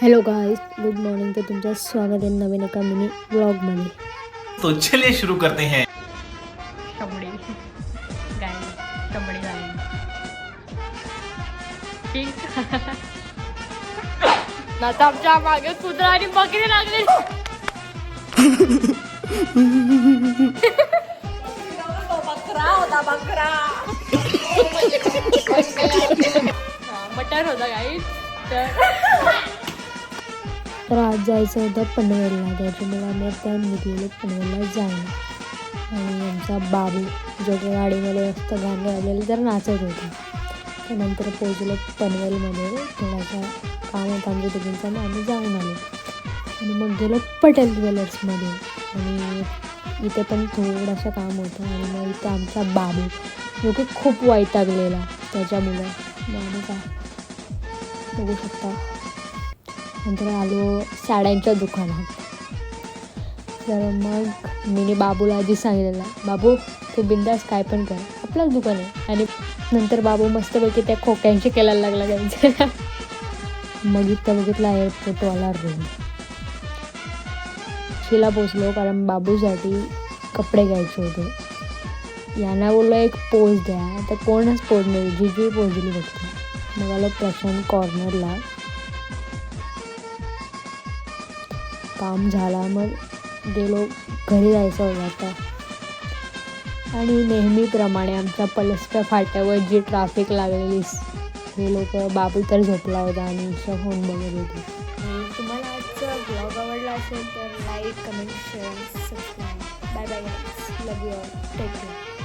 Hello guys, good morning. तर तुमचं स्वागत आहे नवीन एका मिनी ब्लॉगमध्ये. तो चलिए शुरू करते हैं. शंभडी गाय शंभडी झाली ठीक. आता आमच्या मागे कुत्रा आणि बकरी लागले. बकरा होता बकरा. मटन होता गाई. तर आज जायचं होतं पनवेलला, त्याच्यामुळे आम्ही आता निघलेलो पनवेलला जायला. आणि आमचा बाबू जो की गाडीमध्ये मस्त गाणे आलेले तर नाचत होता. त्यानंतर पोहोचलो पनवेलमध्ये. थोडासा काम होता आमच्या दोघींचा, मग आम्ही जाऊन आलो. आणि मग गेलो पटेल ज्वेलर्समध्ये. आणि इथे पण थोडंसं काम होतं. आणि मग इथं आमचा बाबू जो की खूप वैतागलेला त्याच्यामुळं. मग आम्ही काय बघू शकता. नंतर आलो साड्यांच्या दुकानात. तर मग मी बाबूला आधी सांगितलेलं, बाबू तू बिंदास काय पण कर, आपलंच दुकान आहे. आणि नंतर बाबू मस्तपैकी त्या खोक्यांशी केलायला लागला त्यांचं. मग इथं बघितला एअरपोर्टवाला रूम. शिला पोचलो कारण बाबूसाठी कपडे घ्यायचे होते. यांना बोललो एक पोज द्या, तर कोणच पोज नाही, जी पोजली बघतो. मग आलो प्रशांत कॉर्नरला. काम झाला, मग गेलो घरी जायचं होतं आता. आणि नेहमीप्रमाणे आमच्या पलसच्या फाट्यावर जी ट्रॅफिक लागलेली, हे लोक, बाबू तर झोपला होता आणि ईशा फोन बघत होती. तुम्हाला आजचा ब्लॉग आवडला असेल तर like, comment, share, subscribe. Bye bye guys, love you all, take care.